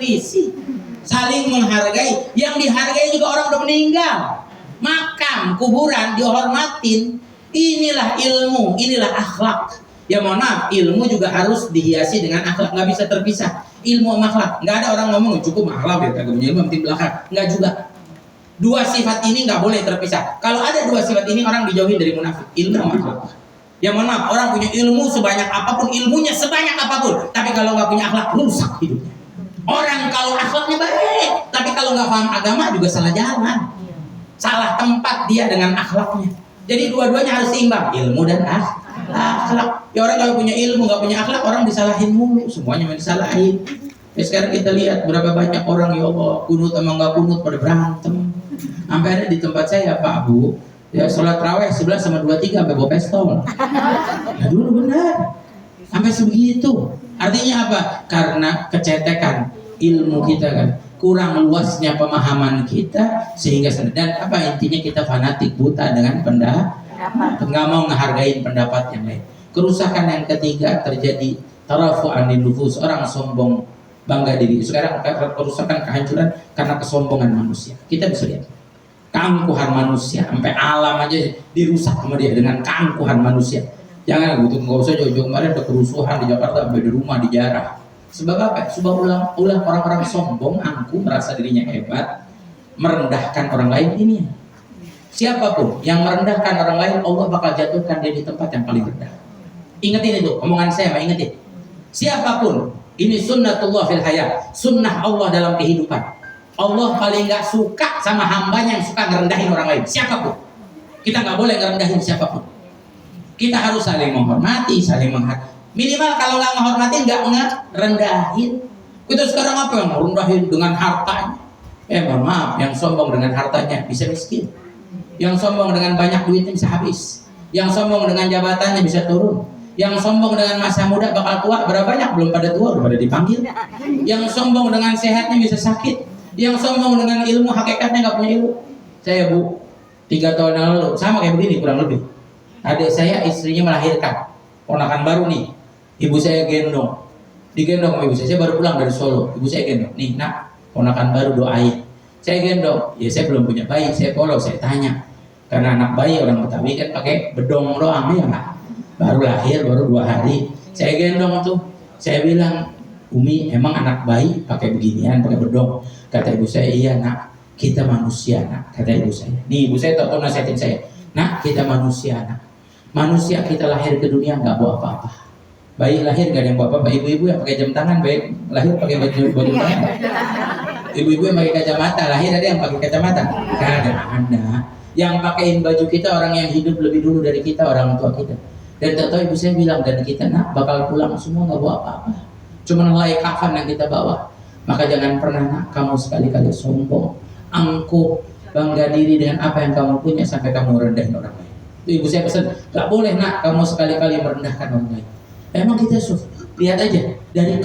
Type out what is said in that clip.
selisih, saling menghargai. Yang dihargai juga orang udah meninggal. Makam, kuburan dihormatin. Inilah ilmu, inilah akhlak. Ya mohon maaf, ilmu juga harus dihiasi dengan akhlak, nggak bisa terpisah. Ilmu sama akhlak, nggak ada orang ngomong cukup akhlak ya kagak punya ilmu penting belakang, nggak juga. Dua sifat ini nggak boleh terpisah. Kalau ada dua sifat ini orang dijauhin dari munafik, ilmu sama akhlak. Ya mohon maaf, orang punya ilmu sebanyak apapun, ilmunya sebanyak apapun, tapi kalau nggak punya akhlak rusak hidupnya. Orang kalau akhlaknya baik, tapi kalau nggak paham agama juga salah jalan, salah tempat dia dengan akhlaknya. Jadi dua-duanya harus seimbang, ilmu dan akhlak. Ya orang kalau punya ilmu nggak punya akhlak, orang disalahin mulu, semuanya mau disalahin. Ya sekarang kita lihat berapa banyak orang, ya Allah, kunut sama nggak kunut pada berantem. Sampai ada di tempat saya, Pak Bu, ya sholat raweh 11 sama 23 sampai bawa pistol. Ya dulu benar, sampai sebegitu. Artinya apa? Karena kecetekan ilmu kita kan, kurang luasnya pemahaman kita, sehingga dan apa intinya kita fanatik buta dengan pendapat, nggak mau ngehargain pendapat yang lain. Kerusakan yang ketiga terjadi tarafu'an nufus, orang sombong bangga diri. Sekarang kerusakan, kehancuran karena kesombongan manusia. Kita bisa lihat keangkuhan manusia, sampai alam aja dirusak sama dia dengan keangkuhan manusia. Jangan gitu, nggak usah jauh-jauh. Kemarin ada kerusuhan di Jakarta, sampai di rumah dijarah. Sebab apa? Sebab ulah orang-orang sombong, angkuh, merasa dirinya hebat, merendahkan orang lain. Ini siapapun yang merendahkan orang lain, Allah bakal jatuhkan dia di tempat yang paling rendah. Ingetin itu, omongan saya, ingetin. Siapapun, ini sunnatullah fil hayat, sunnah Allah dalam kehidupan. Allah paling gak suka sama hambanya yang suka ngerendahin orang lain, siapapun. Kita gak boleh ngerendahin siapapun. Kita harus saling menghormati, saling menghargai. Minimal kalau nggak menghormatin, nggak ngerendahin. Kita sekarang apa yang merendahin dengan hartanya? Mohon maaf, yang sombong dengan hartanya bisa miskin. Yang sombong dengan banyak duitnya bisa habis. Yang sombong dengan jabatannya bisa turun. Yang sombong dengan masa muda bakal tua, berapa banyak belum pada tua, udah pada dipanggil. Yang sombong dengan sehatnya bisa sakit. Yang sombong dengan ilmu, hakikatnya nggak punya ilmu. Saya Bu, 3 tahun yang lalu sama kayak begini kurang lebih. Adik saya istrinya melahirkan, ponakan baru nih. Ibu saya gendong, digendong sama ibu saya baru pulang dari Solo. Ibu saya gendong, nih nak, ponakan baru doain. Saya gendong, ya saya belum punya bayi, saya follow, saya tanya. Karena anak bayi orang Betawi kan pakai bedong doang ya nggak? Baru lahir, baru 2 hari. Saya gendong tuh, saya bilang, Umi emang anak bayi pakai beginian, pakai bedong? Kata ibu saya, iya nak, kita manusia nak, kata ibu saya. Nih ibu saya tahu nasihatin saya, nak kita manusia nak. Manusia kita lahir ke dunia nggak bawa apa-apa. Bayi lahir gak ada yang bawa apa-apa. Ibu-ibu yang pakai jam tangan, bayi lahir pakai baju tangan. Ibu-ibu yang pakai kacamata, lahir ada yang pakai kacamata? Gak ada. Yang pakaiin baju kita orang yang hidup lebih dulu dari kita, orang tua kita. Dan tak tahu ibu saya bilang, dan kita nak bakal pulang semua nggak bawa apa-apa. Cuma helai kafan yang kita bawa. Maka jangan pernah nak kamu sekali-kali sombong, angkuh, bangga diri dengan apa yang kamu punya sampai kamu rendahin orang lain. Ibu saya pesan, gak boleh nak kamu sekali-kali merendahkan orang lain. Emang kita lihat aja dari